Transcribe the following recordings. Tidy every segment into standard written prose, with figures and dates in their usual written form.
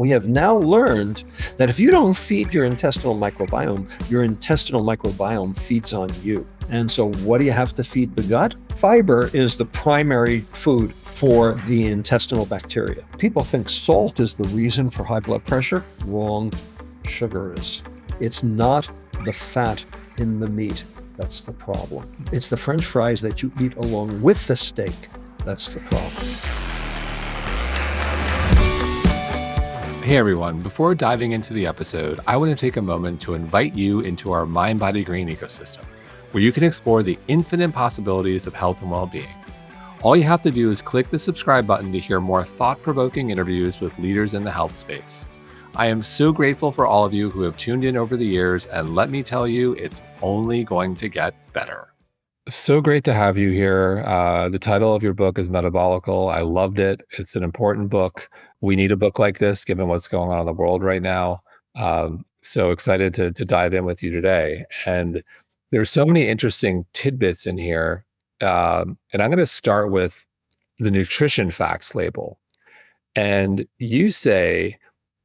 We have now learned that if you don't feed your intestinal microbiome feeds on you. And so what do you have to feed the gut? Fiber is the primary food for the intestinal bacteria. People think salt is the reason for high blood pressure. Wrong. Sugar is. It's not the fat in the meat that's the problem. It's the French fries that you eat along with the steak that's the problem. Hey everyone, before diving into the episode, I want to take a moment to invite you into our mindbodygreen ecosystem, where you can explore the infinite possibilities of health and well-being. All you have to do is click the subscribe button to hear more thought-provoking interviews with leaders in the health space. I am so grateful for all of you who have tuned in over the years, and let me tell you, it's only going to get better. So great to have you here. The title of your book is Metabolical. I loved it. It's an important book. We need a book like this, given what's going on in the world right now. So excited to dive in with you today. And there's so many interesting tidbits in here. And I'm going to start with the nutrition facts label. And you say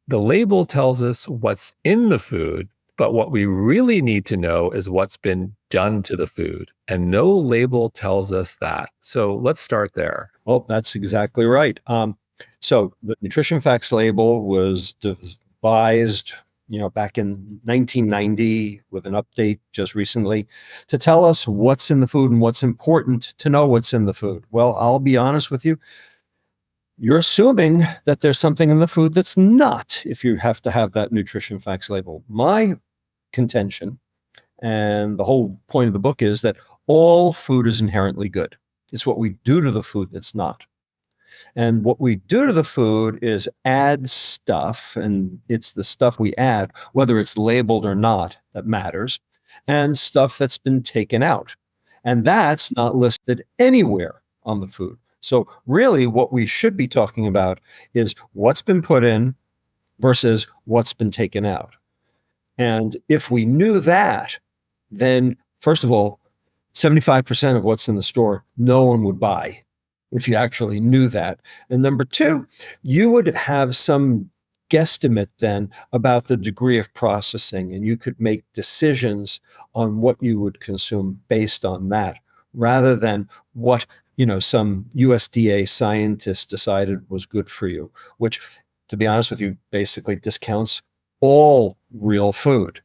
the label tells us what's in the food, but what we really need to know is what's been done to the food. And no label tells us that. So let's start there. Well, that's exactly right. So the nutrition facts label was devised, back in 1990 with an update just recently to tell us what's in the food and what's important to know what's in the food. Well, I'll be honest with you. You're assuming that there's something in the food that's not, if you have to have that nutrition facts label. My contention, and the whole point of the book, is that all food is inherently good. It's what we do to the food that's not. And what we do to the food is add stuff, and it's the stuff we add, whether it's labeled or not, that matters, and stuff that's been taken out. And that's not listed anywhere on the food. So really what we should be talking about is what's been put in versus what's been taken out. And if we knew that, then first of all, 75% of what's in the store, no one would buy if you actually knew that. And number two, you would have some guesstimate then about the degree of processing, and you could make decisions on what you would consume based on that, rather than what some USDA scientist decided was good for you, which, to be honest with you, basically discounts all real food.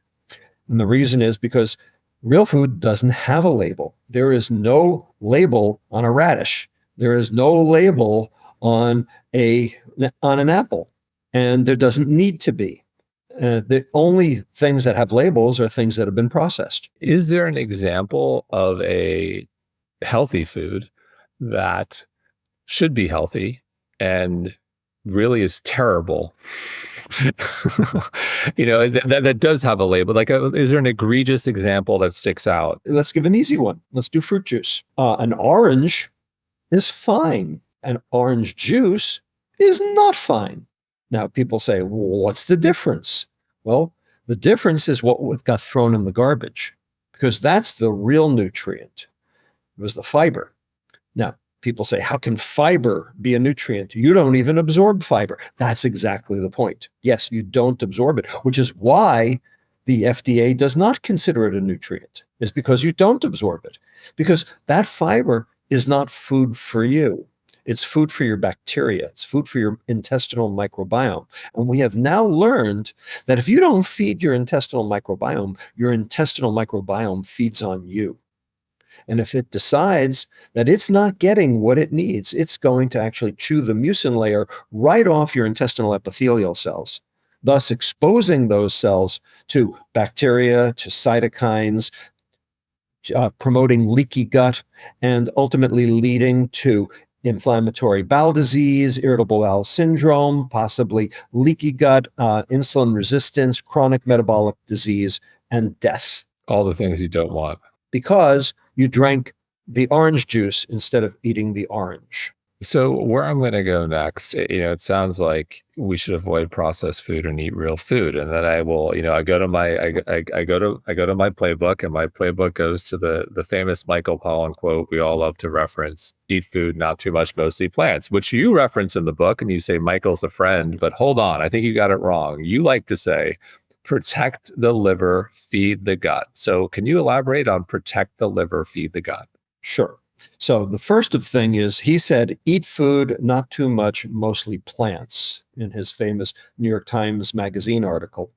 And the reason is because real food doesn't have a label. There is no label on a radish. There is no label on an apple, and there doesn't need to be. The only things that have labels are things that have been processed. Is there an example of a healthy food that should be healthy and really is terrible? That does have a label. Is there an egregious example that sticks out? Let's give an easy one. Let's do fruit juice. An orange is fine. An orange juice is not fine. Now, people say, well, what's the difference? Well, the difference is what got thrown in the garbage, because that's the real nutrient. It was the fiber. Now, people say, how can fiber be a nutrient? You don't even absorb fiber. That's exactly the point. Yes, you don't absorb it, which is why the FDA does not consider it a nutrient. It's because you don't absorb it, because that fiber is not food for you. It's food for your bacteria. It's food for your intestinal microbiome. And we have now learned that if you don't feed your intestinal microbiome feeds on you. And if it decides that it's not getting what it needs, it's going to actually chew the mucin layer right off your intestinal epithelial cells, thus exposing those cells to bacteria, to cytokines, promoting leaky gut, and ultimately leading to inflammatory bowel disease, irritable bowel syndrome, possibly leaky gut, insulin resistance, chronic metabolic disease, and death. All the things you don't want. Because you drank the orange juice instead of eating the orange. So where I'm going to go next, it sounds like we should avoid processed food and eat real food. And then I will, I go to my, I go to my playbook, and my playbook goes to the famous Michael Pollan quote we all love to reference: "Eat food, not too much, mostly plants," which you reference in the book, and you say Michael's a friend. But hold on, I think you got it wrong. You like to say, "Protect the liver, feed the gut." So can you elaborate on protect the liver, feed the gut? Sure. So the first of thing is he said, eat food, not too much, mostly plants, in his famous New York Times Magazine article.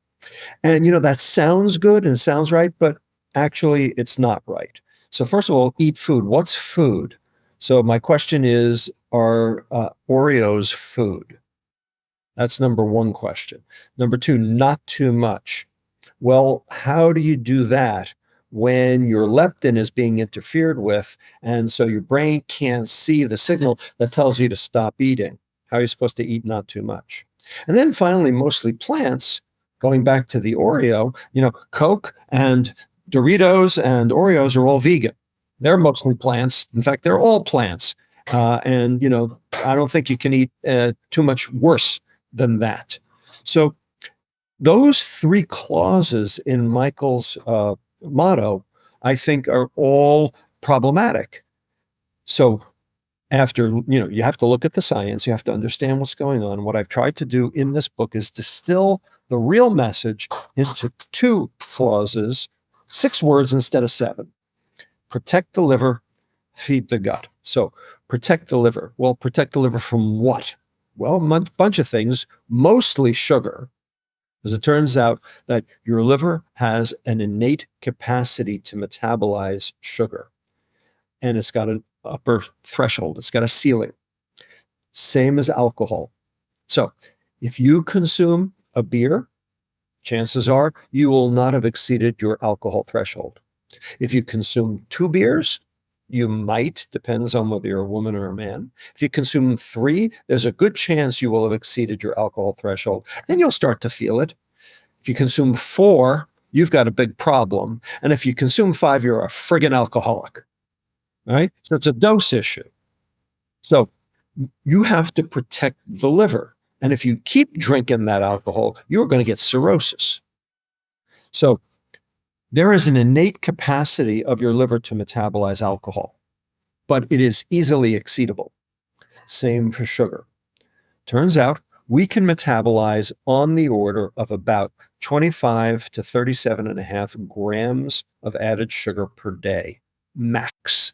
And, that sounds good and sounds right, but actually it's not right. So first of all, eat food. What's food? So my question is, are Oreos food? That's number one question. Number two, not too much. Well, how do you do that when your leptin is being interfered with, and so your brain can't see the signal that tells you to stop eating? How are you supposed to eat not too much? And then finally, mostly plants, going back to the Oreo, Coke and Doritos and Oreos are all vegan. They're mostly plants. In fact, they're all plants. And I don't think you can eat too much worse than that. So those three clauses in Michael's motto, I think, are all problematic. So after, you have to look at the science, you have to understand what's going on. What I've tried to do in this book is distill the real message into two clauses, 6 words instead of 7. Protect the liver, feed the gut. So protect the liver. Well, protect the liver from what? Well, a bunch of things, mostly sugar. As it turns out that your liver has an innate capacity to metabolize sugar, and it's got an upper threshold, it's got a ceiling, same as alcohol. So if you consume a beer, chances are you will not have exceeded your alcohol threshold. If you consume 2 beers, you might, depends on whether you're a woman or a man. If you consume 3, there's a good chance you will have exceeded your alcohol threshold, and you'll start to feel it. If you consume 4, you've got a big problem. And if you consume 5, you're a friggin' alcoholic. Right? So it's a dose issue. So you have to protect the liver. And if you keep drinking that alcohol, you're going to get cirrhosis. So there is an innate capacity of your liver to metabolize alcohol, but it is easily exceedable. Same for sugar. Turns out we can metabolize on the order of about 25 to 37.5 grams of added sugar per day, max.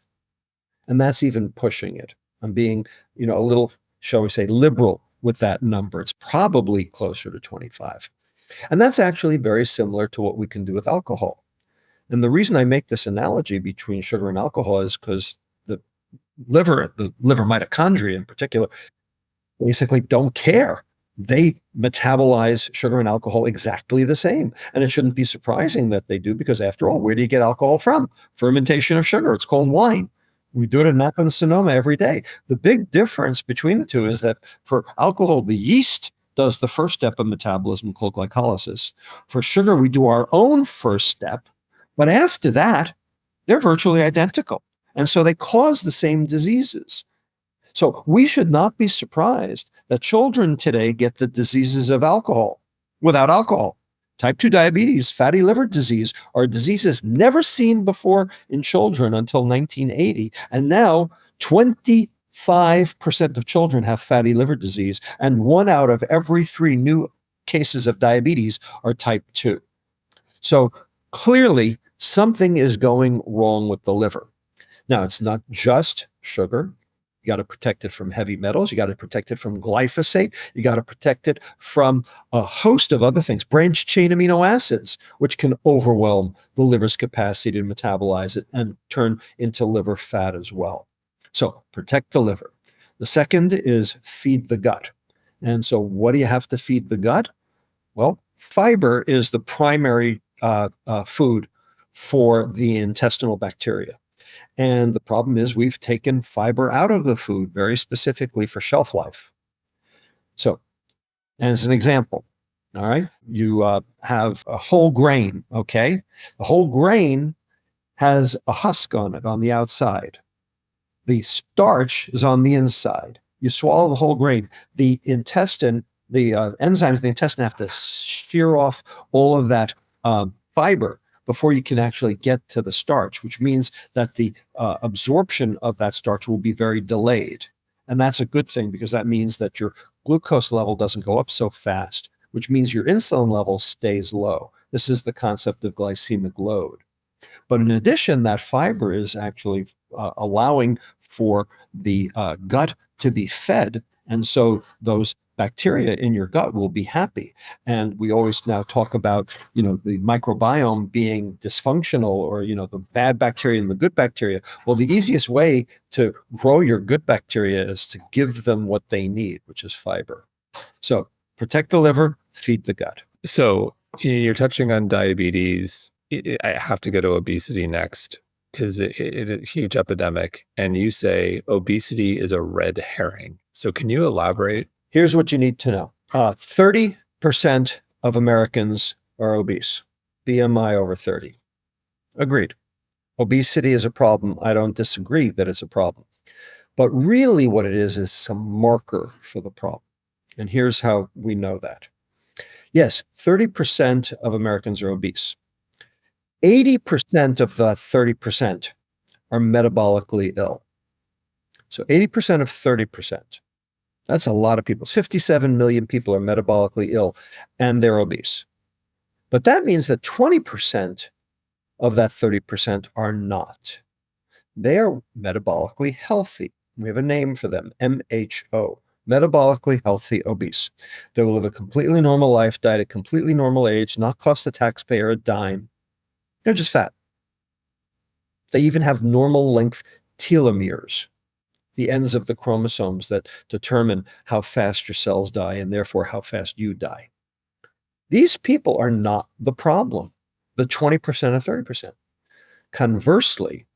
And that's even pushing it. I'm being, a little, shall we say, liberal with that number. It's probably closer to 25. And that's actually very similar to what we can do with alcohol. And the reason I make this analogy between sugar and alcohol is because the liver mitochondria in particular, basically don't care. They metabolize sugar and alcohol exactly the same. And it shouldn't be surprising that they do, because after all, where do you get alcohol from? Fermentation of sugar. It's called wine. We do it in Napa and Sonoma every day. The big difference between the two is that for alcohol, the yeast does the first step of metabolism called glycolysis. For sugar, we do our own first step. But after that, they're virtually identical. And so they cause the same diseases. So we should not be surprised that children today get the diseases of alcohol without alcohol. Type 2 diabetes, fatty liver disease are diseases never seen before in children until 1980. And now 25% of children have fatty liver disease, and 1 out of every 3 new cases of diabetes are type 2. So clearly something is going wrong with the liver. Now, it's not just sugar. You got to protect it from heavy metals. You got to protect it from glyphosate. You got to protect it from a host of other things, branched chain amino acids, which can overwhelm the liver's capacity to metabolize it and turn into liver fat as well. So protect the liver. The second is feed the gut. And so what do you have to feed the gut? Well, fiber is the primary food for the intestinal bacteria. And the problem is we've taken fiber out of the food very specifically for shelf life. So, as an example, all right, you have a whole grain, okay? The whole grain has a husk on it on the outside. The starch is on the inside. You swallow the whole grain. The intestine, the enzymes in the intestine have to shear off all of that fiber before you can actually get to the starch, which means that the absorption of that starch will be very delayed. And that's a good thing because that means that your glucose level doesn't go up so fast, which means your insulin level stays low. This is the concept of glycemic load. But in addition, that fiber is actually allowing for the gut to be fed. And so those bacteria in your gut will be happy. And we always now talk about, the microbiome being dysfunctional or, the bad bacteria and the good bacteria. Well, the easiest way to grow your good bacteria is to give them what they need, which is fiber. So protect the liver, feed the gut. So you're touching on diabetes. I have to go to obesity next because it's a huge epidemic. And you say obesity is a red herring. So can you elaborate? Here's what you need to know. 30% of Americans are obese, BMI over 30. Agreed. Obesity is a problem. I don't disagree that it's a problem. But really what it is some marker for the problem. And here's how we know that. Yes, 30% of Americans are obese. 80% of the 30% are metabolically ill. So 80% of 30%. That's a lot of people. 57 million people are metabolically ill and they're obese. But that means that 20% of that 30% are not. They are metabolically healthy. We have a name for them, MHO, metabolically healthy obese. They will live a completely normal life, die at a completely normal age, not cost the taxpayer a dime. They're just fat. They even have normal length telomeres, the ends of the chromosomes that determine how fast your cells die and therefore how fast you die. These people are not the problem, the 20% or 30%. Conversely,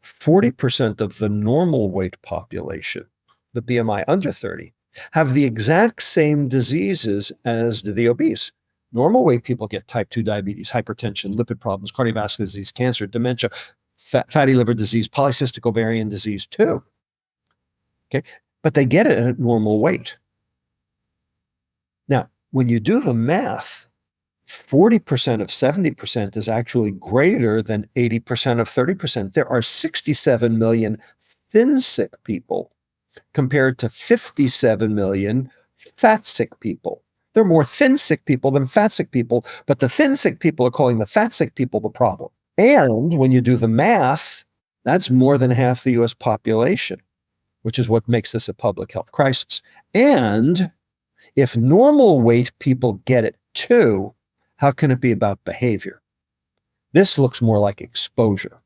40% of the normal weight population, the BMI under 30, have the exact same diseases as the obese. Normal weight people get type 2 diabetes, hypertension, lipid problems, cardiovascular disease, cancer, dementia, fatty liver disease, polycystic ovarian disease too. Okay, but they get it at normal weight. Now, when you do the math, 40% of 70% is actually greater than 80% of 30%. There are 67 million thin sick people compared to 57 million fat sick people. There are more thin sick people than fat sick people, but the thin sick people are calling the fat sick people the problem. And when you do the math, that's more than half the US population, which is what makes this a public health crisis. And if normal weight people get it too, how can it be about behavior? This looks more like exposure.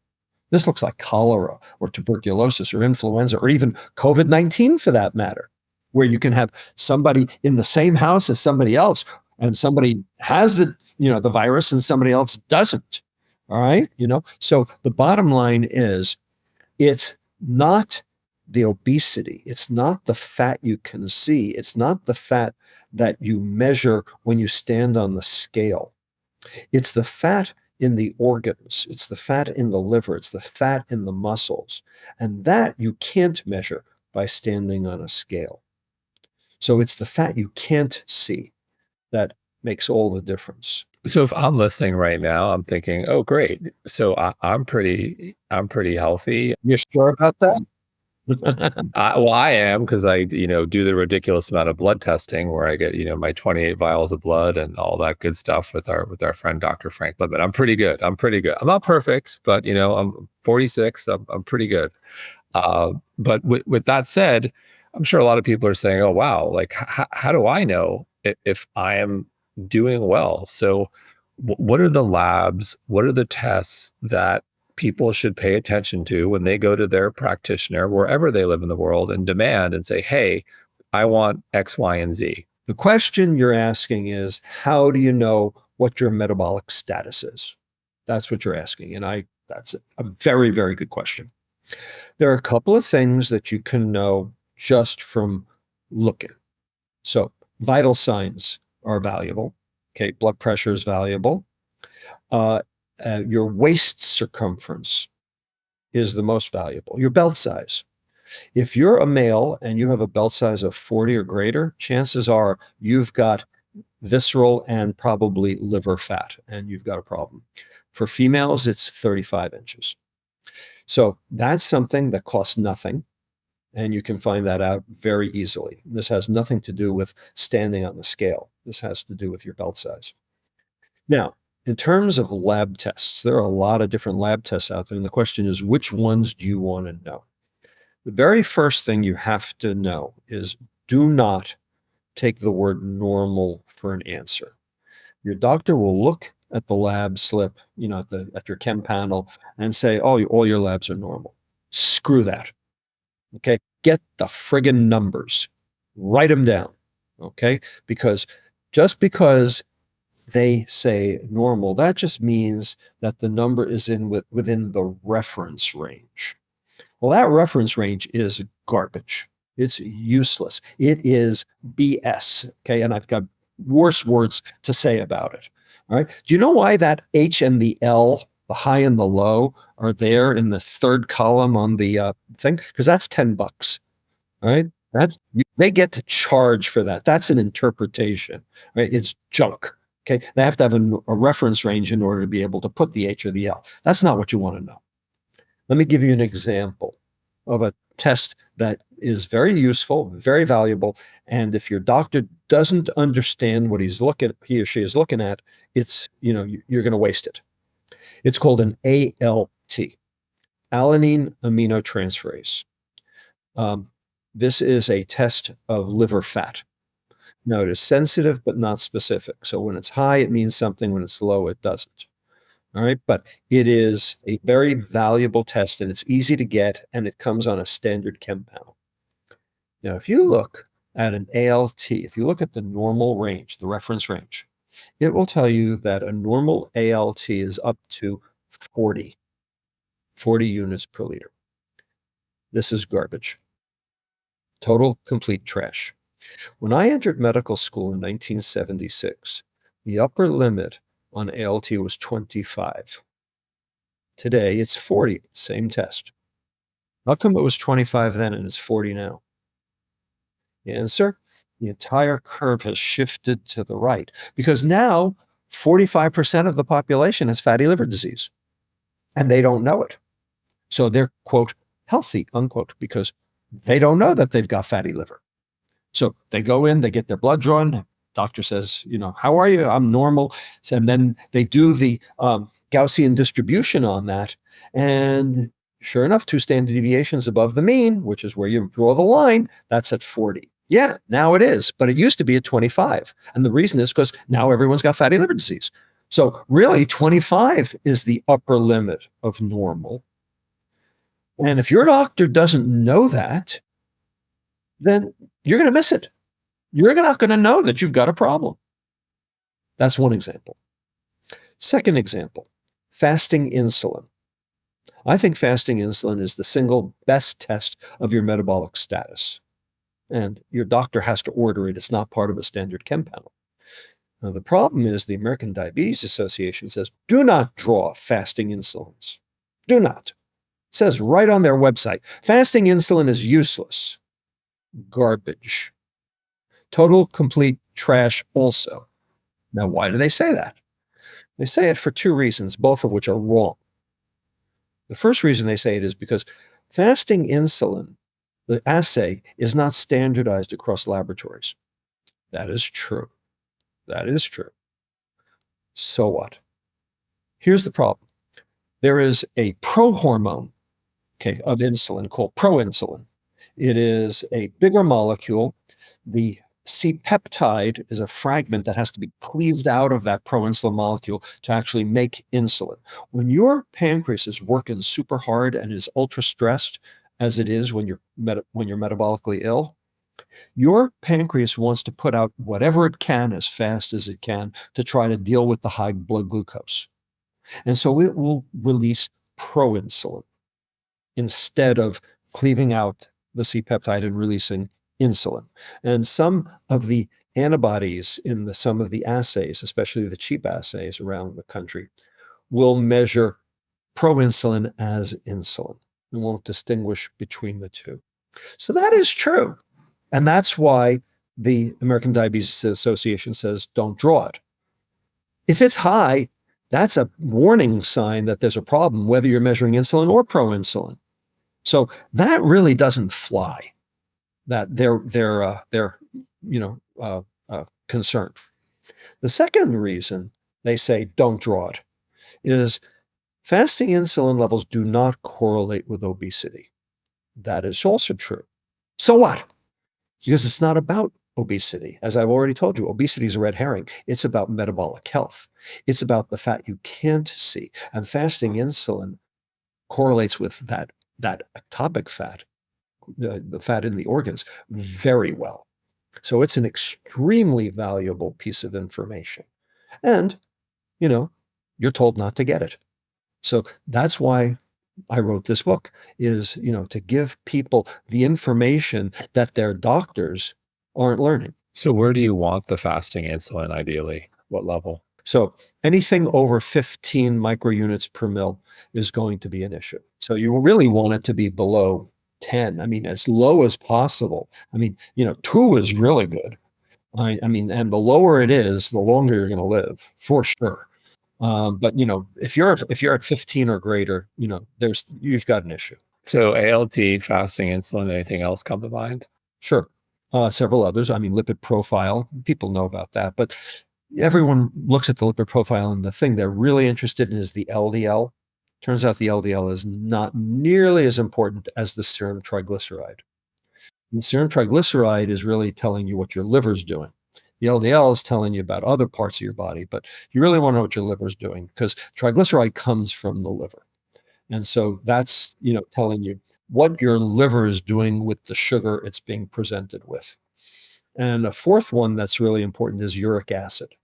This looks like cholera or tuberculosis or influenza or even COVID-19 for that matter, where you can have somebody in the same house as somebody else and somebody has the virus and somebody else doesn't. All right. So the bottom line is it's not the obesity. It's not the fat you can see. It's not the fat that you measure when you stand on the scale. It's the fat in the organs. It's the fat in the liver. It's the fat in the muscles. And that you can't measure by standing on a scale. So it's the fat you can't see that makes all the difference. So if I'm listening right now, I'm thinking, oh, great. So I'm pretty healthy. You sure about that? Well, I am because I, do the ridiculous amount of blood testing where I get, my 28 vials of blood and all that good stuff with our friend Dr. Frank. But I'm pretty good. I'm not perfect, but I'm 46. I'm pretty good. But with that said, I'm sure a lot of people are saying, "Oh, wow! Like, how do I know if I am doing well?" So, what are the labs? What are the tests that people should pay attention to when they go to their practitioner, wherever they live in the world, and demand and say, "Hey, I want X, Y, and Z." The question you're asking is, how do you know what your metabolic status is? That's what you're asking. And that's a very, very good question. There are a couple of things that you can know just from looking. So vital signs are valuable. Okay, blood pressure is valuable. Your waist circumference is the most valuable. Your belt size. If you're a male and you have a belt size of 40 or greater, chances are you've got visceral and probably liver fat, and you've got a problem. For females, it's 35 inches. So that's something that costs nothing, and you can find that out very easily. This has nothing to do with standing on the scale. This has to do with your belt size. Now, in terms of lab tests, there are a lot of different lab tests out there, and the question is, which ones do you want to know? The very first thing you have to know is do not take the word normal for an answer. Your doctor will look at the lab slip, at your chem panel and say, oh, all your labs are normal. Screw that. Okay. Get the friggin' numbers, write them down. Okay. Just because they say normal, that just means that the number is within the reference range. Well, that reference range is garbage. It's useless. It is BS. Okay. And I've got worse words to say about it. All right. Do you know why that H and the L, the high and the low, are there in the third column on the thing? Because that's $10. All right. They get to charge for that. That's an interpretation. Right. It's junk. Okay. They have to have a reference range in order to be able to put the H or the L. That's not what you want to know. Let me give you an example of a test that is very useful, very valuable. And if your doctor doesn't understand what he or she is looking at, you're going to waste it. It's called an ALT, alanine aminotransferase. This is a test of liver fat. Now, it is sensitive but not specific. So when it's high, it means something. When it's low, it doesn't. All right. But it is a very valuable test, and it's easy to get, and it comes on a standard chem panel. Now, if you look at an ALT, if you look at the normal range, the reference range, it will tell you that a normal ALT is up to 40 units per liter. This is garbage. Total, complete trash. When I entered medical school in 1976, the upper limit on ALT was 25. Today, it's 40, same test. How come it was 25 then and it's 40 now? The answer, the entire curve has shifted to the right because now 45% of the population has fatty liver disease and they don't know it. So they're, quote, healthy, unquote, because they don't know that they've got fatty liver. So they go in, they get their blood drawn. Doctor says, how are you? I'm normal. And then they do the Gaussian distribution on that. And sure enough, 2 standard deviations above the mean, which is where you draw the line, that's at 40. Yeah, now it is. But it used to be at 25. And the reason is because now everyone's got fatty liver disease. So really, 25 is the upper limit of normal. And if your doctor doesn't know that, then you're going to miss it. You're not going to know that you've got a problem. That's one example. Second example, fasting insulin. I think fasting insulin is the single best test of your metabolic status. And your doctor has to order it. It's not part of a standard chem panel. Now, the problem is the American Diabetes Association says, do not draw fasting insulins. Do not. It says right on their website, fasting insulin is useless. Garbage. Total, complete trash also. Now, why do they say that? They say it for 2 reasons, both of which are wrong. The first reason they say it is because fasting insulin, the assay, is not standardized across laboratories. That is true. That is true. So what? Here's the problem. There is a prohormone, of insulin called proinsulin. It is a bigger molecule. The C-peptide is a fragment that has to be cleaved out of that proinsulin molecule to actually make insulin. When your pancreas is working super hard and is ultra stressed, as it is when you're metabolically ill, your pancreas wants to put out whatever it can as fast as it can to try to deal with the high blood glucose. And so it will release proinsulin instead of cleaving out the C-peptide and releasing insulin. And some of the antibodies in some of the assays, especially the cheap assays around the country, will measure proinsulin as insulin and won't distinguish between the two. So that is true. And that's why the American Diabetes Association says don't draw it. If it's high, that's a warning sign that there's a problem, whether you're measuring insulin or proinsulin. So that really doesn't fly. That they're concerned. The second reason they say don't draw it is fasting insulin levels do not correlate with obesity. That is also true. So what? Because it's not about obesity. As I've already told you, obesity is a red herring. It's about metabolic health. It's about the fat you can't see. And fasting insulin correlates with that ectopic fat, the fat in the organs, very well. So it's an extremely valuable piece of information. And, you're told not to get it. So that's why I wrote this book, is, to give people the information that their doctors aren't learning. So where do you want the fasting insulin ideally? What level? So anything over 15 microunits per mil is going to be an issue. So you really want it to be below 10. I mean, as low as possible. I mean, 2 is really good. I mean, and the lower it is, the longer you're going to live, for sure. But if you're at 15 or greater, you've got an issue. So ALT, fasting insulin, anything else come to mind? Sure. Several others. I mean, lipid profile, people know about that, but everyone looks at the lipid profile, and the thing they're really interested in is the LDL. Turns out the LDL is not nearly as important as the serum triglyceride. And serum triglyceride is really telling you what your liver's doing. The LDL is telling you about other parts of your body, but you really want to know what your liver's doing, because triglyceride comes from the liver. And so that's, telling you what your liver is doing with the sugar it's being presented with. And a fourth one that's really important is uric acid.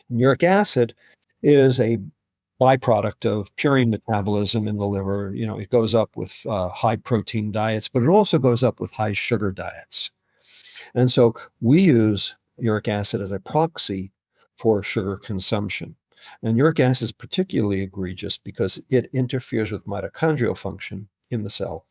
And uric acid is a byproduct of purine metabolism in the liver. It goes up with high protein diets, but it also goes up with high sugar diets. And so we use uric acid as a proxy for sugar consumption. And uric acid is particularly egregious because it interferes with mitochondrial function in the cell.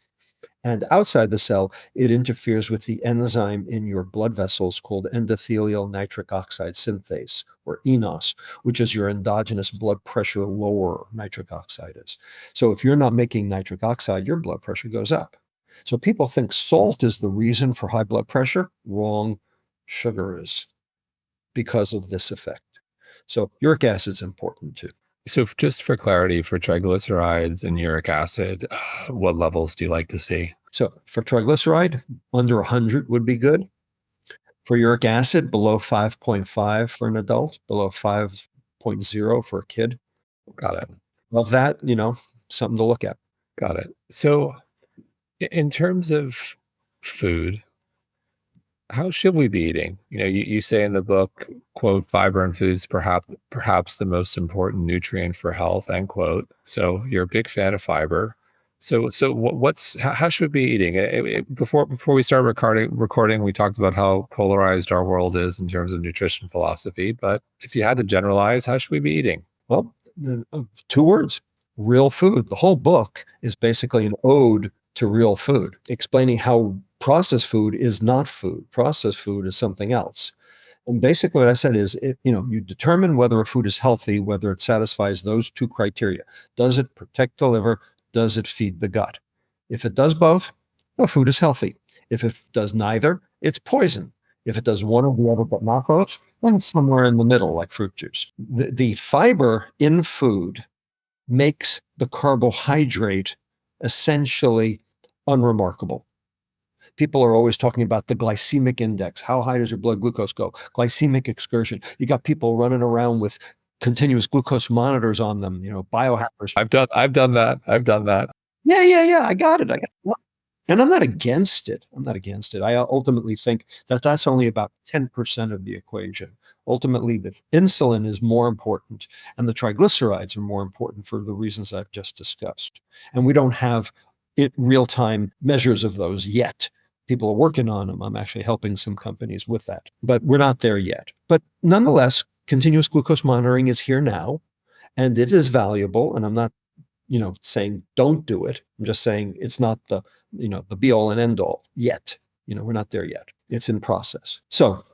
And outside the cell, it interferes with the enzyme in your blood vessels called endothelial nitric oxide synthase, or eNOS, which is your endogenous blood pressure lower nitric oxide is. So if you're not making nitric oxide, your blood pressure goes up. So people think salt is the reason for high blood pressure. Wrong. Sugar is, because of this effect. So uric acid is important too. So just for clarity, for triglycerides and uric acid, what levels do you like to see? So for triglyceride, under 100 would be good. For uric acid, below 5.5 for an adult, below 5.0 for a kid. Got it. Love that, something to look at. Got it. So in terms of food, how should we be eating? You say in the book, quote, fiber in foods, perhaps the most important nutrient for health, end quote. So you're a big fan of fiber. So how should we be eating? Before we start recording, we talked about how polarized our world is in terms of nutrition philosophy. But if you had to generalize, how should we be eating? Well, 2 words: real food. The whole book is basically an ode to real food, explaining how processed food is not food. Processed food is something else. And basically what I said is, you determine whether a food is healthy, whether it satisfies those 2 criteria. Does it protect the liver? Does it feed the gut? If it does both, the food is healthy. If it does neither, it's poison. If it does one or the other but not both, then it's somewhere in the middle, like fruit juice. The fiber in food makes the carbohydrate essentially unremarkable. People are always talking about the glycemic index. How high does your blood glucose go? Glycemic excursion. You got people running around with continuous glucose monitors on them, biohackers. I've done that. Yeah. I got it. And I'm not against it. I ultimately think that that's only about 10% of the equation. Ultimately, the insulin is more important, and the triglycerides are more important for the reasons I've just discussed. And we don't have real-time measures of those yet. People are working on them. I'm actually helping some companies with that, but we're not there yet. But nonetheless, continuous glucose monitoring is here now, and it is valuable. And I'm not, saying don't do it. I'm just saying it's not the be all and end all yet. We're not there yet. It's in process. So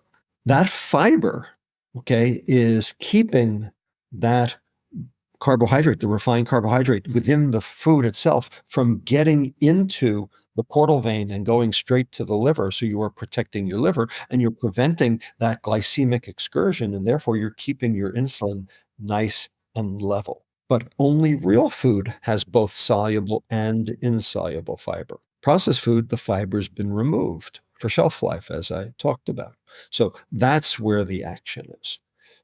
that fiber, okay, is keeping that carbohydrate, the refined carbohydrate within the food itself, from getting into the portal vein and going straight to the liver. So you are protecting your liver and you're preventing that glycemic excursion. And therefore, you're keeping your insulin nice and level. But only real food has both soluble and insoluble fiber. Processed food, the fiber's been removed for shelf life, as I talked about. So that's where the action is.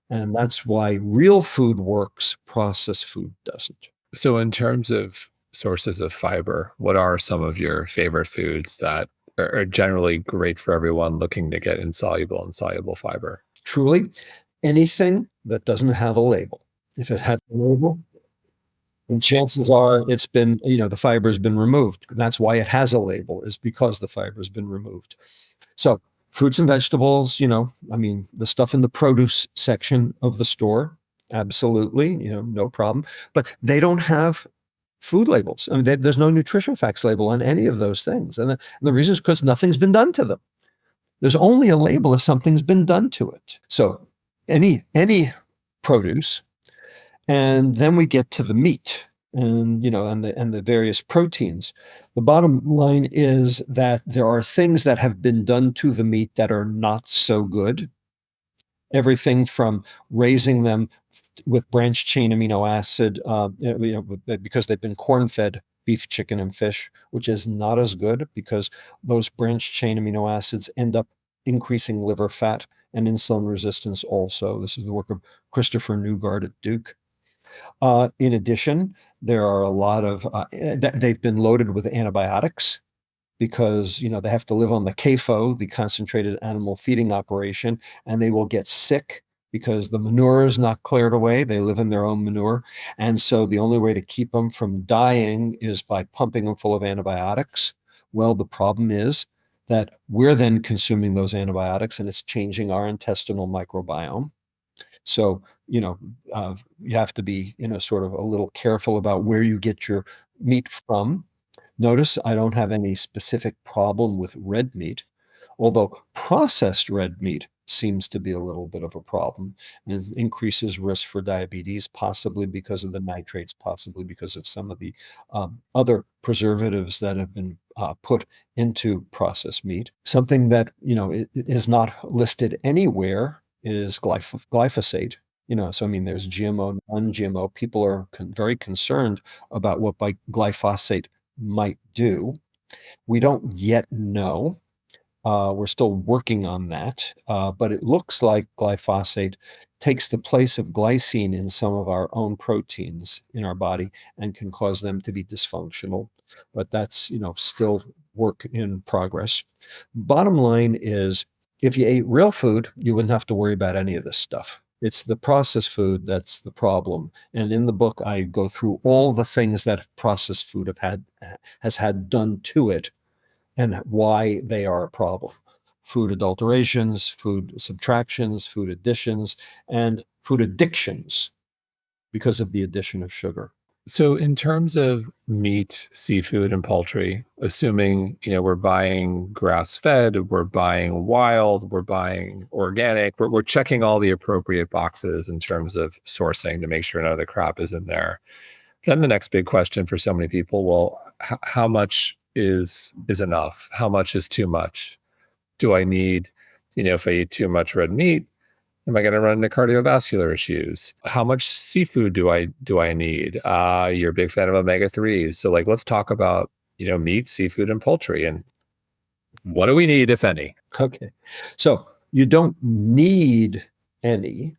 And that's why real food works, processed food doesn't. So, in terms of sources of fiber, what are some of your favorite foods that are generally great for everyone looking to get insoluble and soluble fiber? Truly, anything that doesn't have a label. If it had a label, and chances are it's been, the fiber's been removed. That's why it has a label, is because the fiber's been removed. So fruits and vegetables, the stuff in the produce section of the store, absolutely, no problem. But they don't have food labels. I mean, there's no nutrition facts label on any of those things. And the reason is because nothing's been done to them. There's only a label if something's been done to it. So any produce, and then we get to the meat and the various proteins. The bottom line is that there are things that have been done to the meat that are not so good. Everything from raising them with branched chain amino acid, because they've been corn-fed beef, chicken, and fish, which is not as good because those branched chain amino acids end up increasing liver fat and insulin resistance also. This is the work of Christopher Newgard at Duke. In addition, there are a lot of, they've been loaded with antibiotics because, they have to live on the CAFO, the concentrated animal feeding operation, and they will get sick because the manure is not cleared away. They live in their own manure. And so the only way to keep them from dying is by pumping them full of antibiotics. Well, the problem is that we're then consuming those antibiotics and it's changing our intestinal microbiome. So, you have to be, sort of a little careful about where you get your meat from. Notice I don't have any specific problem with red meat, although processed red meat seems to be a little bit of a problem and increases risk for diabetes, possibly because of the nitrates, possibly because of some of the other preservatives that have been put into processed meat. Something that, is not listed anywhere is glyphosate. So there's GMO, non-GMO. People are very concerned about what glyphosate might do. We don't yet know. We're still working on that, but it looks like glyphosate takes the place of glycine in some of our own proteins in our body and can cause them to be dysfunctional. But that's, still work in progress. Bottom line is, if you ate real food, you wouldn't have to worry about any of this stuff. It's the processed food that's the problem. And in the book, I go through all the things that processed food has had done to it and why they are a problem. Food adulterations, food subtractions, food additions, and food addictions because of the addition of sugar. So, in terms of meat, seafood, and poultry, assuming we're buying grass-fed, we're buying wild, we're buying organic, we're checking all the appropriate boxes in terms of sourcing to make sure none of the crap is in there. Then the next big question for so many people: well, how much is enough? How much is too much? Do I need, if I eat too much red meat, am I going to run into cardiovascular issues? How much seafood do I need? You're a big fan of omega-3s. So let's talk about, meat, seafood, and poultry. And what do we need, if any? Okay. So you don't need any.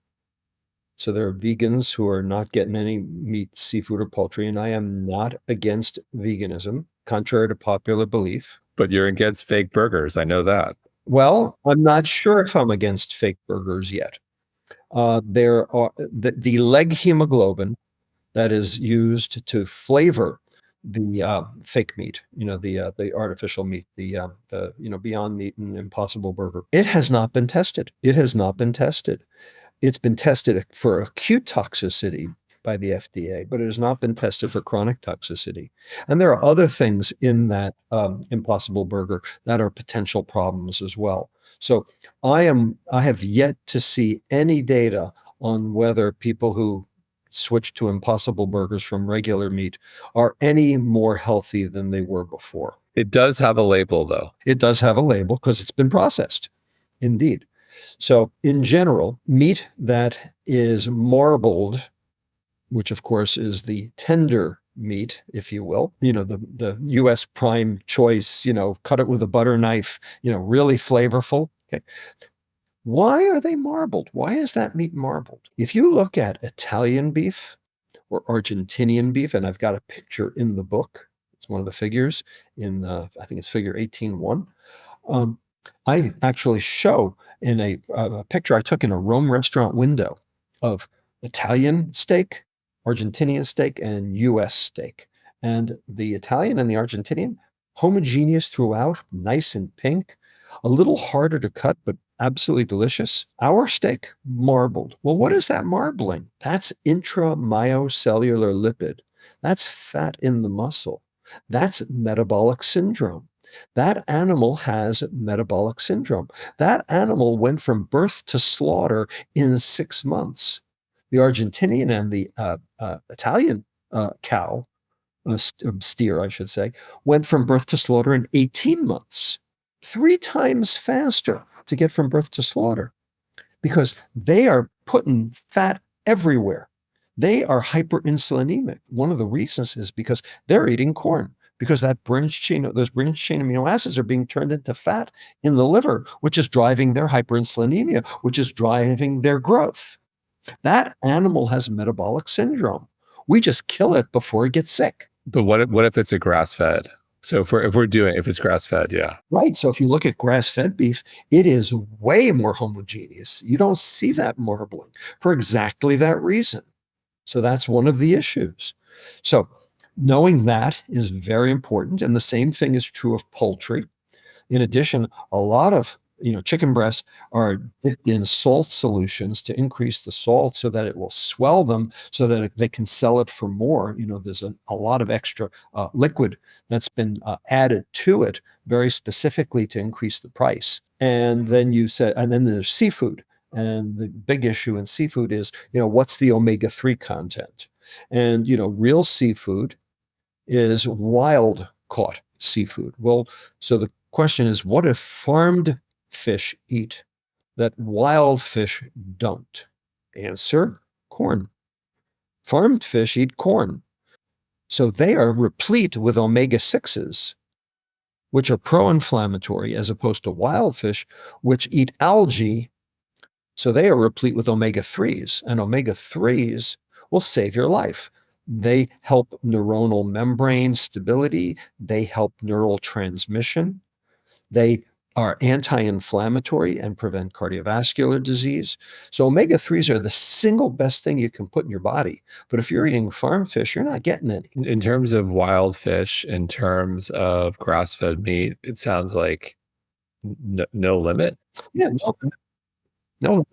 So there are vegans who are not getting any meat, seafood, or poultry. And I am not against veganism, contrary to popular belief. But you're against fake burgers. I know that. Well, I'm not sure if I'm against fake burgers yet. There are the leg hemoglobin that is used to flavor the fake meat, the artificial meat, the Beyond Meat and Impossible Burger. It has not been tested. It has not been tested. It's been tested for acute toxicity by the FDA, but it has not been tested for chronic toxicity. And there are other things in that Impossible Burger that are potential problems as well. So I have yet to see any data on whether people who switch to Impossible Burgers from regular meat are any more healthy than they were before. It does have a label, though. It does have a label because it's been processed. Indeed. So in general, meat that is marbled, which of course is the tender meat, if you will, the US prime choice, cut it with a butter knife, really flavorful. Okay. Why are they marbled? Why is that meat marbled? If you look at Italian beef or Argentinian beef, and I've got a picture in the book, it's one of the figures in, I think it's figure 18.1. I actually show in a picture I took in a Rome restaurant window of Italian steak, Argentinian steak, and US steak. And the Italian and the Argentinian, homogeneous throughout, nice and pink, a little harder to cut, but absolutely delicious. Our steak, marbled. Well, what is that marbling? That's intramyocellular lipid. That's fat in the muscle. That's metabolic syndrome. That animal has metabolic syndrome. That animal went from birth to slaughter in 6 months. The Argentinian and the Italian cow, steer, I should say, went from birth to slaughter in 18 months, 3 times faster to get from birth to slaughter because they are putting fat everywhere. They are hyperinsulinemic. One of the reasons is because they're eating corn, because those branched chain amino acids are being turned into fat in the liver, which is driving their hyperinsulinemia, which is driving their growth. That animal has metabolic syndrome. We just kill it before it gets sick. But what if it's a grass-fed? So if it's grass-fed, yeah. Right. So if you look at grass-fed beef, it is way more homogeneous. You don't see that marbling for exactly that reason. So that's one of the issues. So knowing that is very important. And the same thing is true of poultry. In addition, a lot of chicken breasts are dipped in salt solutions to increase the salt so that it will swell them so that they can sell it for more. There's a lot of extra liquid that's been added to it very specifically to increase the price. And then there's seafood. And the big issue in seafood is, what's the omega-3 content? And, real seafood is wild caught seafood. Well, so the question is, what if farmed fish eat that wild fish don't? Answer, corn. Farmed fish eat corn. So they are replete with omega-6s, which are pro-inflammatory, as opposed to wild fish, which eat algae. So they are replete with omega-3s, and omega-3s will save your life. They help neuronal membrane stability. They help neural transmission. They are anti-inflammatory and prevent cardiovascular disease. So omega-3s are the single best thing you can put in your body. But if you're eating farm fish, you're not getting any. In terms of wild fish, in terms of grass-fed meat, it sounds like no limit. Yeah, no.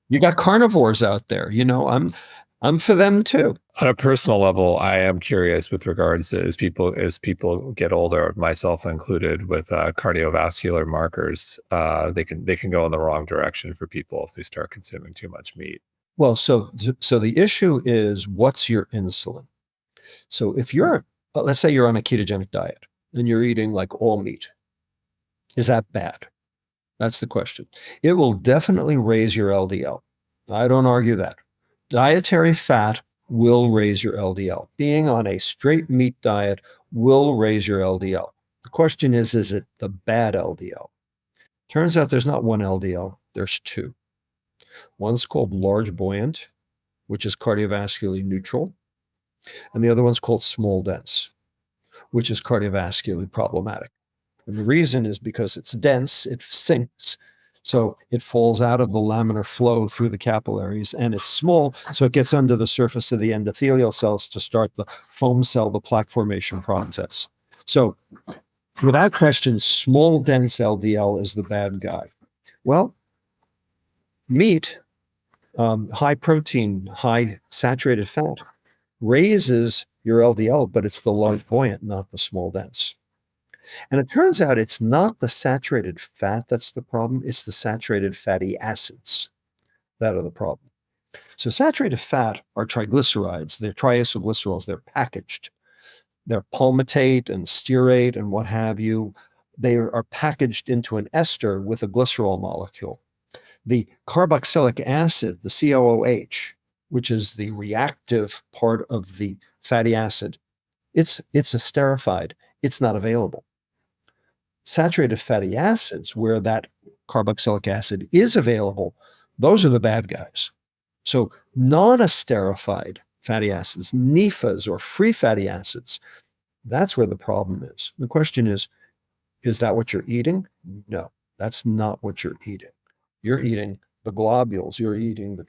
You got carnivores out there. I'm for them too. On a personal level, I am curious with regards to as people get older, myself included, with cardiovascular markers, they can go in the wrong direction for people if they start consuming too much meat. Well, so the issue is, what's your insulin? So if let's say you're on a ketogenic diet and you're eating like all meat, is that bad? That's the question. It will definitely raise your LDL. I don't argue that. Dietary fat will raise your LDL. Being on a straight meat diet will raise your LDL. The question is it the bad LDL? Turns out there's not one LDL, there's 2. One's called large buoyant, which is cardiovascularly neutral, and the other one's called small dense, which is cardiovascularly problematic. And the reason is because it's dense, it sinks, so it falls out of the laminar flow through the capillaries, and it's small, so it gets under the surface of the endothelial cells to start the foam cell, the plaque formation process. So without question, small dense LDL is the bad guy. Well, meat High protein, high saturated fat raises your LDL, but it's the large buoyant, not the small dense. And it turns out it's not the saturated fat that's the problem, it's the saturated fatty acids that are the problem. So saturated fat are triglycerides, they're triacylglycerols, they're packaged. They're palmitate and stearate and what have you. They are packaged into an ester with a glycerol molecule. The carboxylic acid, the COOH, which is the reactive part of the fatty acid, it's esterified. It's not available. Saturated fatty acids, where that carboxylic acid is available, those are the bad guys. So non-esterified fatty acids, NEFAs or free fatty acids, that's where the problem is. The question is that what you're eating? No, that's not what you're eating. You're eating the globules, you're eating the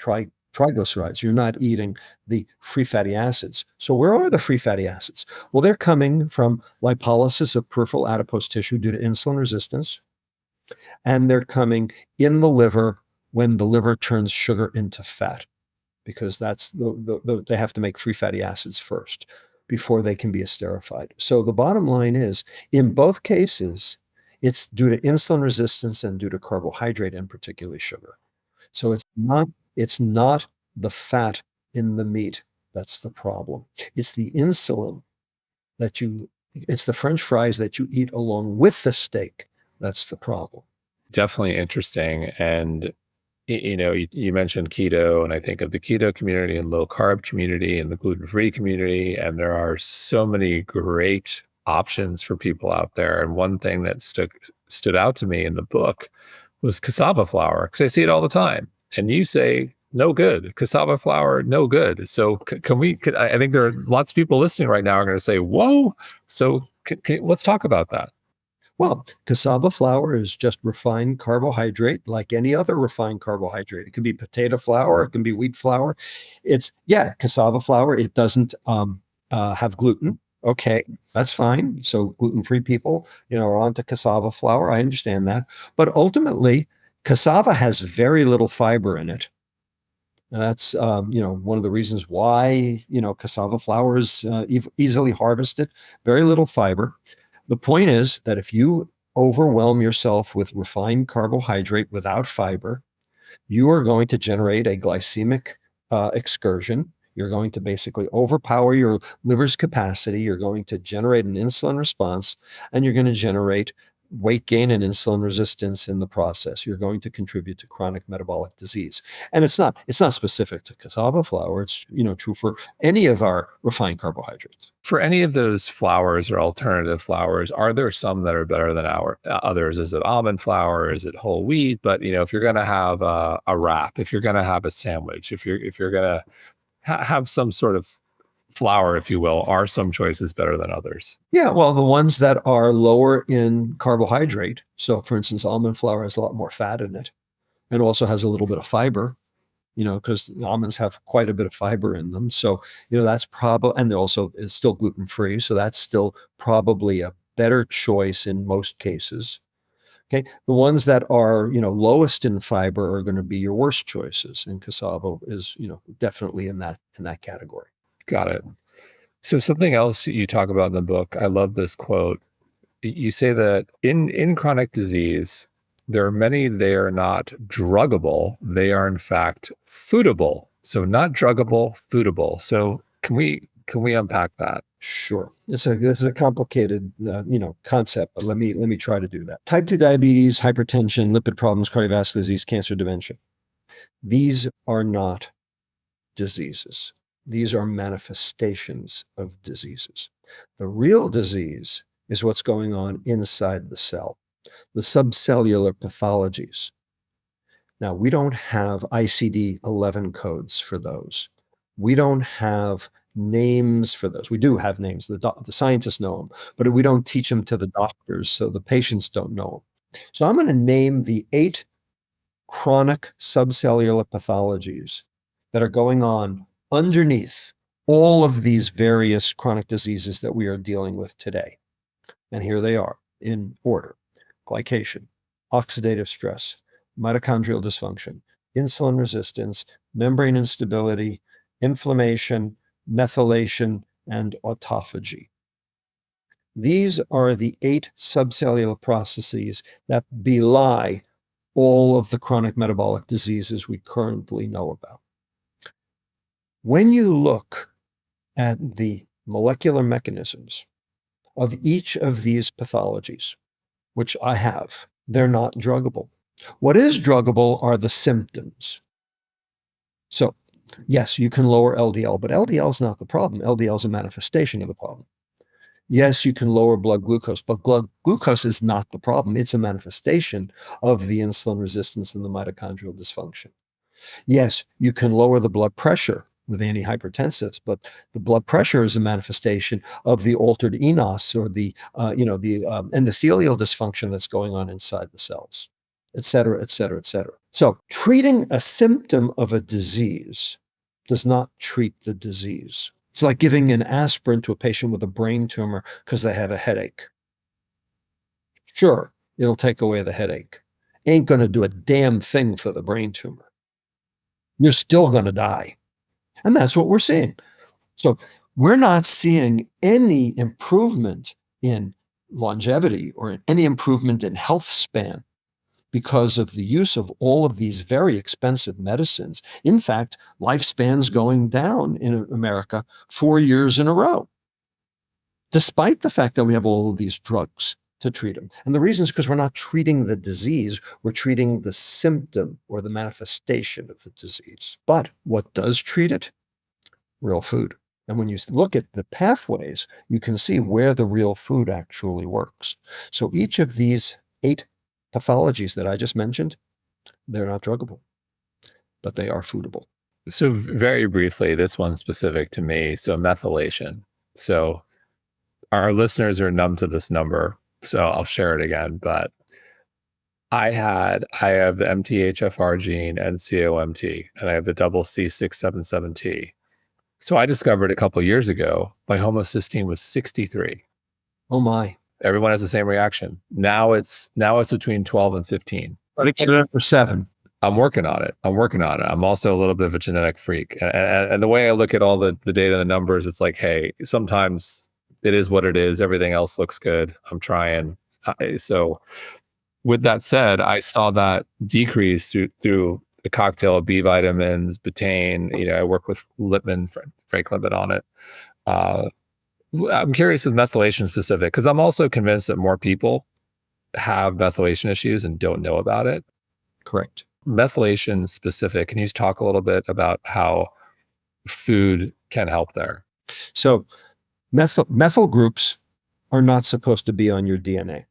triglycerides, you're not eating the free fatty acids. So where are the free fatty acids? Well, they're coming from lipolysis of peripheral adipose tissue due to insulin resistance, and they're coming in the liver when the liver turns sugar into fat, because that's they have to make free fatty acids first before they can be esterified. So the bottom line is, in both cases, it's due to insulin resistance and due to carbohydrate and particularly sugar. So it's not the fat in the meat that's the problem. It's the insulin it's the French fries that you eat along with the steak that's the problem. Definitely interesting. And you mentioned keto, and I think of the keto community and low carb community and the gluten-free community, and there are so many great options for people out there. And one thing that stood out to me in the book was cassava flour, because I see it all the time. And you say no good, cassava flour, no good. So I think there are lots of people listening right now are going to say, whoa. So let's talk about that. Well, cassava flour is just refined carbohydrate like any other refined carbohydrate. It can be potato flour, it can be wheat flour. Cassava flour. It doesn't have gluten. Okay, that's fine. So gluten-free people, are onto cassava flour. I understand that. But ultimately, cassava has very little fiber in it. That's one of the reasons why cassava flour is easily harvested. Very little fiber. The point is that if you overwhelm yourself with refined carbohydrate without fiber, you are going to generate a glycemic excursion. You're going to basically overpower your liver's capacity. You're going to generate an insulin response, and you're going to generate weight gain and insulin resistance in the process. You're going to contribute to chronic metabolic disease. And it's not specific to cassava flour. It's, true for any of our refined carbohydrates. For any of those flours or alternative flours, are there some that are better than others? Is it almond flour? Is it whole wheat? But, if you're going to have a wrap, if you're going to have a sandwich, if you're going to have some sort of flour, if you will, are some choices better than others? Yeah, well, the ones that are lower in carbohydrate. So, for instance, almond flour has a lot more fat in it and also has a little bit of fiber, because almonds have quite a bit of fiber in them. So, that's probably, and also is still gluten-free. So that's still probably a better choice in most cases. Okay. The ones that are, lowest in fiber are going to be your worst choices. And cassava is, definitely in that category. Got it. So something else you talk about in the book, I love this quote. You say that in chronic disease, there are many, they are not druggable. They are in fact foodable. So not druggable, foodable. So can we unpack that? Sure. This is a complicated, concept, but let me try to do that. Type 2 diabetes, hypertension, lipid problems, cardiovascular disease, cancer, dementia. These are not diseases. These are manifestations of diseases. The real disease is what's going on inside the cell, the subcellular pathologies. Now, we don't have ICD-11 codes for those. We don't have names for those. We do have names. The scientists know them, but we don't teach them to the doctors, so the patients don't know them. So I'm going to name the 8 chronic subcellular pathologies that are going on underneath all of these various chronic diseases that we are dealing with today. And here they are in order: glycation, oxidative stress, mitochondrial dysfunction, insulin resistance, membrane instability, inflammation, methylation, and autophagy. These are the 8 subcellular processes that belie all of the chronic metabolic diseases we currently know about. When you look at the molecular mechanisms of each of these pathologies, which I have, they're not druggable. What is druggable are the symptoms. So, yes, you can lower LDL, but LDL is not the problem. LDL is a manifestation of the problem. Yes, you can lower blood glucose, but blood glucose is not the problem. It's a manifestation of the insulin resistance and the mitochondrial dysfunction. Yes, you can lower the blood pressure with antihypertensives, but the blood pressure is a manifestation of the altered enos or the endothelial dysfunction that's going on inside the cells, et cetera, et cetera, et cetera. So treating a symptom of a disease does not treat the disease. It's like giving an aspirin to a patient with a brain tumor because they have a headache. Sure, it'll take away the headache. Ain't going to do a damn thing for the brain tumor. You're still going to die. And that's what we're seeing. So we're not seeing any improvement in longevity or any improvement in health span because of the use of all of these very expensive medicines. In fact, lifespan's going down in America 4 years in a row, despite the fact that we have all of these drugs to treat them. And the reason is because we're not treating the disease, we're treating the symptom or the manifestation of the disease. But what does treat it? Real food. And when you look at the pathways, you can see where the real food actually works. So each of these 8 pathologies that I just mentioned, they're not druggable, but they are foodable. So very briefly, this one's specific to me. So methylation. So our listeners are numb to this number, so I'll share it again. But I have the MTHFR gene and COMT, and I have the double C677T. So I discovered a couple of years ago my homocysteine was 63. Oh my. Everyone has the same reaction. Now it's between 12 and 15. But again, for 7. I'm working on it. I'm also a little bit of a genetic freak. And the way I look at all the data and the numbers, it's like, hey, sometimes it is what it is. Everything else looks good. I'm trying. So with that said, I saw that decrease through the cocktail of B vitamins, betaine. I work with Lippmann, Frank Lippmann on it. I'm curious with methylation specific, because I'm also convinced that more people have methylation issues and don't know about it. Correct. Methylation specific, can you talk a little bit about how food can help there? So methyl groups are not supposed to be on your DNA.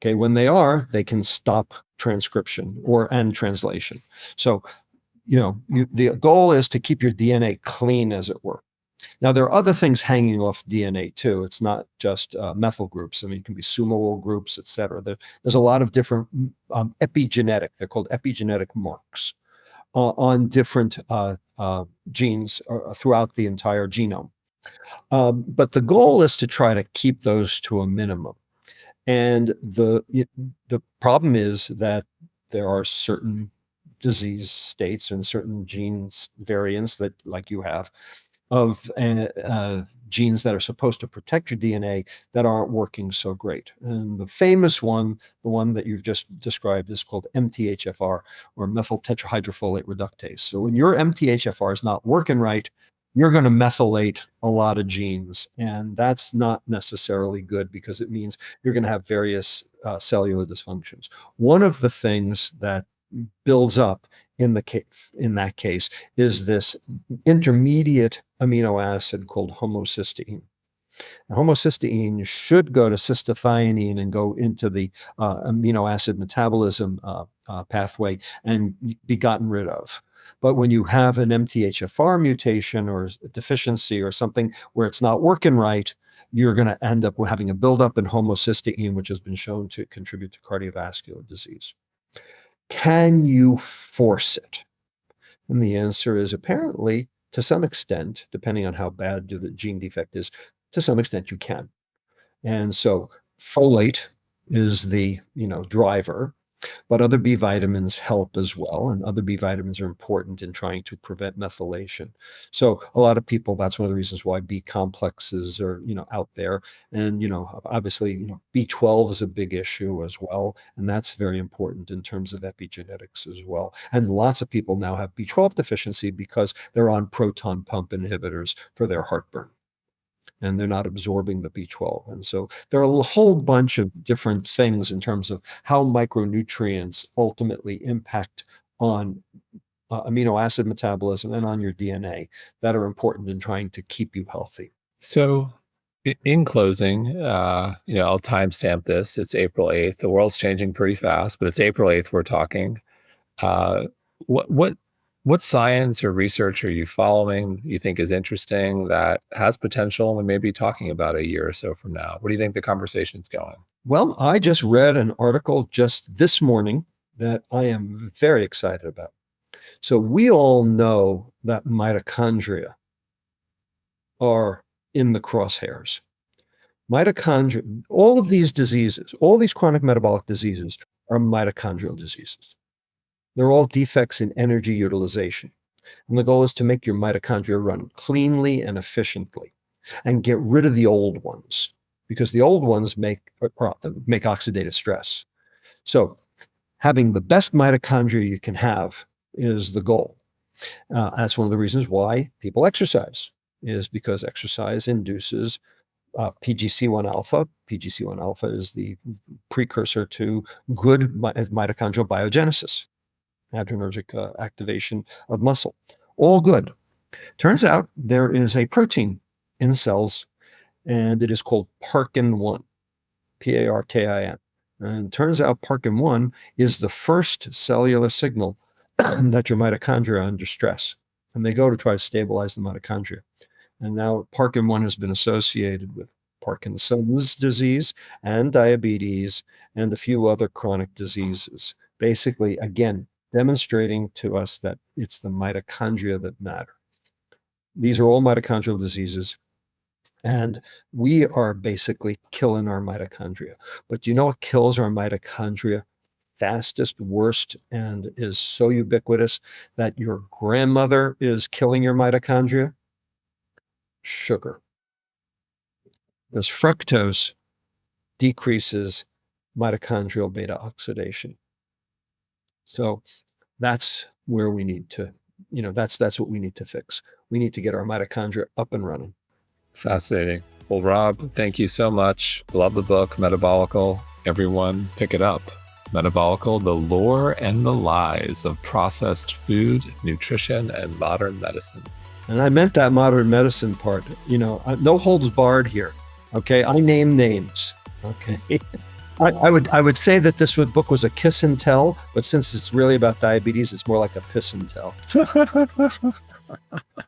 Okay, when they are, they can stop transcription and translation. So, the goal is to keep your DNA clean, as it were. Now, there are other things hanging off DNA too. It's not just methyl groups. I mean, it can be sumoyl groups, et cetera. There's a lot of different epigenetic, they're called epigenetic marks on different genes throughout the entire genome. But the goal is to try to keep those to a minimum. And the problem is that there are certain disease states and certain gene variants that, like you have, of genes that are supposed to protect your DNA that aren't working so great. And the famous one, the one that you've just described, is called MTHFR, or methyl tetrahydrofolate reductase. So when your MTHFR is not working right, you're going to methylate a lot of genes. And that's not necessarily good, because it means you're going to have various cellular dysfunctions. One of the things that builds up in that case is this intermediate amino acid called homocysteine. Now, homocysteine should go to cystathionine and go into the amino acid metabolism pathway and be gotten rid of. But when you have an MTHFR mutation or a deficiency or something where it's not working right, you're going to end up having a buildup in homocysteine, which has been shown to contribute to cardiovascular disease. Can you force it? And the answer is apparently, to some extent, depending on how bad the gene defect is, to some extent you can. And so folate is the driver. But other B vitamins help as well, and other B vitamins are important in trying to prevent methylation. So a lot of people, that's one of the reasons why B complexes are, out there. And, obviously, B12 is a big issue as well, and that's very important in terms of epigenetics as well. And lots of people now have B12 deficiency because they're on proton pump inhibitors for their heartburn, and they're not absorbing the B12. And so there are a whole bunch of different things in terms of how micronutrients ultimately impact on amino acid metabolism and on your DNA that are important in trying to keep you healthy. So, in closing, I'll timestamp this. It's April 8th. The world's changing pretty fast, but it's April 8th we're talking. Uh, what science or research are you following you think is interesting that has potential and we may be talking about a year or so from now? What do you think the conversation's going? Well, I just read an article just this morning that I am very excited about. So we all know that mitochondria are in the crosshairs. Mitochondria, all of these diseases, all these chronic metabolic diseases are mitochondrial diseases. They're all defects in energy utilization. And the goal is to make your mitochondria run cleanly and efficiently and get rid of the old ones, because the old ones make oxidative stress. So having the best mitochondria you can have is the goal. That's one of the reasons why people exercise, is because exercise induces PGC1 alpha. PGC1 alpha is the precursor to good mitochondrial biogenesis, adrenergic activation of muscle. All good. Turns out there is a protein in cells, and it is called Parkin-1, Parkin. And turns out Parkin-1 is the first cellular signal that your mitochondria are under stress. And they go to try to stabilize the mitochondria. And now Parkin-1 has been associated with Parkinson's disease and diabetes and a few other chronic diseases. Basically, again, demonstrating to us that it's the mitochondria that matter. These are all mitochondrial diseases, and we are basically killing our mitochondria. But do you know what kills our mitochondria fastest, worst, and is so ubiquitous that your grandmother is killing your mitochondria? Sugar. Because fructose decreases mitochondrial beta oxidation. So that's where we need to, that's what we need to fix. We need to get our mitochondria up and running. Fascinating. Well, Rob, thank you so much. Love the book, Metabolical. Everyone, pick it up. Metabolical, the lore and the lies of processed food, nutrition, and modern medicine. And I meant that modern medicine part. No holds barred here. Okay, I name names. Okay. I would say that this book was a kiss and tell, but since it's really about diabetes, it's more like a piss and tell.